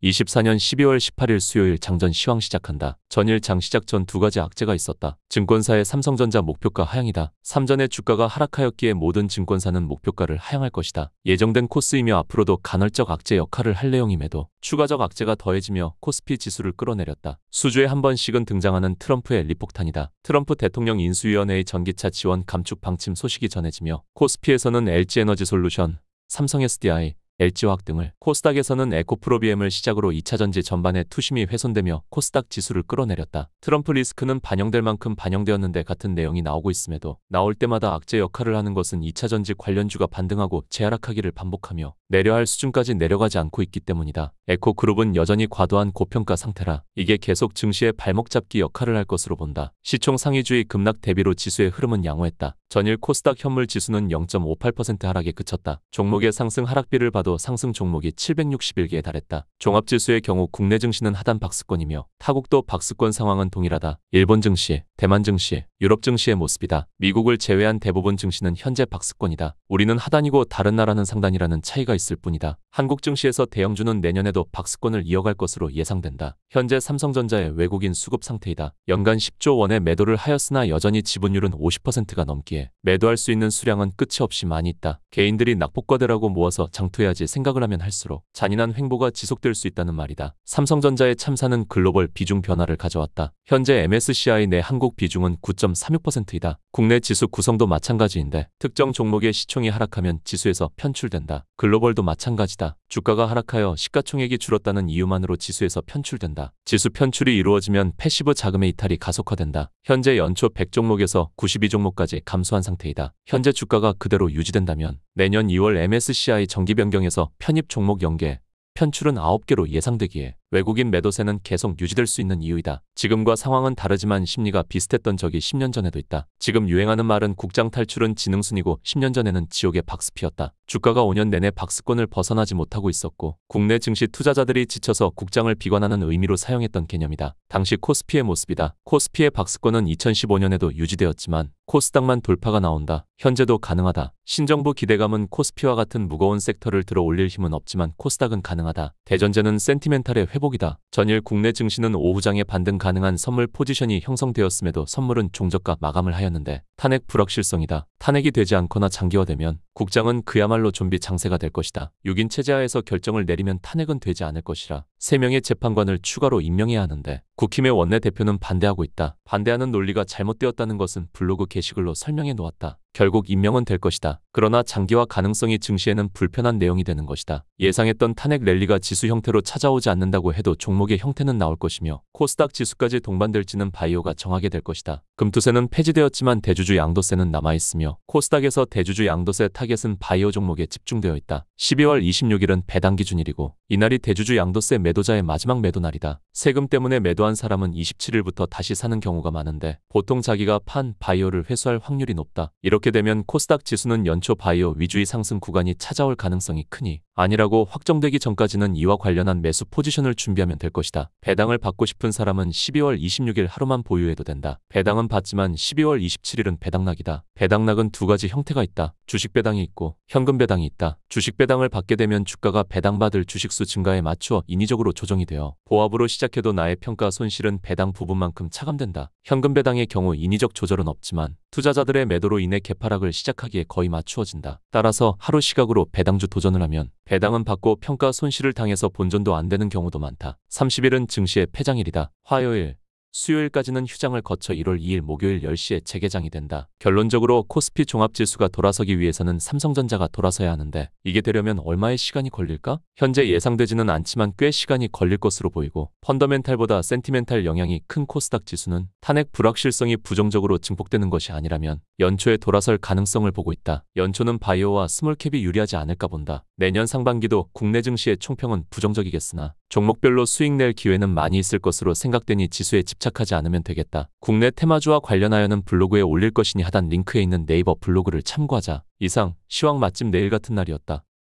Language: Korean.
24년 12월 18일 수요일 장전 시황 시작한다. 전일 장 시작 전 두 가지 악재가 있었다. 증권사의 삼성전자 목표가 하향이다. 삼전의 주가가 하락하였기에 모든 증권사는 목표가를 하향할 것이다. 예정된 코스이며 앞으로도 간헐적 악재 역할을 할 내용임에도 추가적 악재가 더해지며 코스피 지수를 끌어내렸다. 수주에 한 번씩은 등장하는 트럼프의 리폭탄이다. 트럼프 대통령 인수위원회의 전기차 지원 감축 방침 소식이 전해지며 코스피에서는 LG에너지솔루션, 삼성 SDI, LG화학 등을, 코스닥에서는 에코프로비엠을 시작으로 2차전지 전반에 투심이 훼손되며 코스닥 지수를 끌어내렸다. 트럼프 리스크는 반영될 만큼 반영되었는데 같은 내용이 나오고 있음에도 나올 때마다 악재 역할을 하는 것은 2차전지 관련주가 반등하고 재하락하기를 반복하며 내려야 할 수준까지 내려가지 않고 있기 때문이다. 에코그룹은 여전히 과도한 고평가 상태라 이게 계속 증시의 발목 잡기 역할을 할 것으로 본다. 시총 상위주의 급락 대비로 지수의 흐름은 양호했다. 전일 코스닥 현물 지수는 0.58% 하락에 그쳤다. 종목의 상승 하락비를 봐도 상승 종목이 761개에 달했다. 종합지수의 경우 국내 증시는 하단 박스권이며 타국도 박스권 상황은 동일하다. 일본 증시, 대만 증시, 유럽 증시의 모습이다. 미국을 제외한 대부분 증시는 현재 박스권이다. 우리는 하단이고 다른 나라는 상단이라는 차이가 있을 뿐이다. 한국 증시에서 대형주는 내년에도 박스권을 이어갈 것으로 예상된다. 현재 삼성전자의 외국인 수급 상태이다. 연간 10조 원의 매도를 하였으나 여전히 지분율은 50%가 넘기에 매도할 수 있는 수량은 끝이 없이 많이 있다. 개인들이 낙폭과대라고 모아서 장투해야지 생각을 하면 할수록 잔인한 횡보가 지속될 수 있다는 말이다. 삼성전자의 참사는 글로벌 비중 변화를 가져왔다. 현재 MSCI 내 한국 비중은 9.36%이다. 국내 지수 구성도 마찬가지인데 특정 종목의 시총이 하락하면 지수에서 편출된다. 글로벌도 마찬가지다. 주가가 하락하여 시가총액이 줄었다는 이유만으로 지수에서 편출된다. 지수 편출이 이루어지면 패시브 자금의 이탈이 가속화된다. 현재 연초 100종목에서 92종목까지 감소한 상태이다. 현재 주가가 그대로 유지된다면 내년 2월 MSCI 정기 변경에서 편입 종목 연계, 편출은 9개로 예상되기에 외국인 매도세는 계속 유지될 수 있는 이유이다. 지금과 상황은 다르지만 심리가 비슷했던 적이 10년 전에도 있다. 지금 유행하는 말은 국장 탈출은 지능순이고 10년 전에는 지옥의 박스피였다. 주가가 5년 내내 박스권을 벗어나지 못하고 있었고 국내 증시 투자자들이 지쳐서 국장을 비관하는 의미로 사용했던 개념이다. 당시 코스피의 모습이다. 코스피의 박스권은 2015년에도 유지되었지만 코스닥만 돌파가 나온다. 현재도 가능하다. 신정부 기대감은 코스피와 같은 무거운 섹터를 들어 올릴 힘은 없지만 코스닥은 가능하다. 대전제는 센티멘탈의 회복이다. 전일 국내 증시는 오후장에 반등 가능한 선물 포지션이 형성되었음에도 선물은 종저가 마감을 하였는데 탄핵 불확실성이다. 탄핵이 되지 않거나 장기화되면 국장은 그야말로 좀비 장세가 될 것이다. 6인 체제하에서 결정을 내리면 탄핵은 되지 않을 것이라 3명의 재판관을 추가로 임명해야 하는데 국힘의 원내대표는 반대하고 있다. 반대하는 논리가 잘못되었다는 것은 블로그 게시글로 설명해 놓았다. 결국 임명은 될 것이다. 그러나 장기화 가능성이 증시에는 불편한 내용이 되는 것이다. 예상했던 탄핵 랠리가 지수 형태로 찾아오지 않는다고 해도 종목의 형태는 나올 것이며 코스닥 지수까지 동반될지는 바이오가 정하게 될 것이다. 금투세는 폐지되었지만 대주주 양도세는 남아있으며 코스닥에서 대주주 양도세 타겟은 바이오 종목에 집중되어 있다. 12월 26일은 배당 기준일이고 이날이 대주주 양도세 매도자의 마지막 매도 날이다. 세금 때문에 매도한 사람은 27일부터 다시 사는 경우가 많은데 보통 자기가 판 바이오를 회수할 확률이 높다. 이렇게 되면 코스닥 지수는 연초 바이오 위주의 상승 구간이 찾아올 가능성이 크니 아니라고 확정되기 전까지는 이와 관련한 매수 포지션을 준비하면 될 것이다. 배당을 받고 싶은 사람은 12월 26일 하루만 보유해도 된다. 배당은 받지만 12월 27일은 배당락이다. 배당락은 두 가지 형태가 있다. 주식 배당이 있고 현금 배당이 있다. 주식 배당을 받게 되면 주가가 배당받을 주식수 증가에 맞추어 인위적으로 조정이 되어 보합으로 시작해도 나의 평가 손실은 배당 부분만큼 차감된다. 현금 배당의 경우 인위적 조절은 없지만 투자자들의 매도로 인해 개파락을 시작하기에 거의 맞추어진다. 따라서 하루 시각으로 배당주 도전을 하면 배당은 받고 평가 손실을 당해서 본전도 안 되는 경우도 많다. 30일은 증시의 폐장일이다. 화요일, 수요일까지는 휴장을 거쳐 1월 2일 목요일 10시에 재개장이 된다. 결론적으로 코스피 종합지수가 돌아서기 위해서는 삼성전자가 돌아서야 하는데 이게 되려면 얼마의 시간이 걸릴까? 현재 예상되지는 않지만 꽤 시간이 걸릴 것으로 보이고 펀더멘탈보다 센티멘탈 영향이 큰 코스닥 지수는 탄핵 불확실성이 부정적으로 증폭되는 것이 아니라면 연초에 돌아설 가능성을 보고 있다. 연초는 바이오와 스몰캡이 유리하지 않을까 본다. 내년 상반기도 국내 증시의 총평은 부정적이겠으나 종목별로 수익 낼 기회는 많이 있을 것으로 생각되니 지수에 집착하지 않으면 되겠다. 국내 테마주와 관련하여는 블로그에 올릴 것이니 하단 링크에 있는 네이버 블로그를 참고하자. 이상 시황 맛집 내일 같은 날이었다.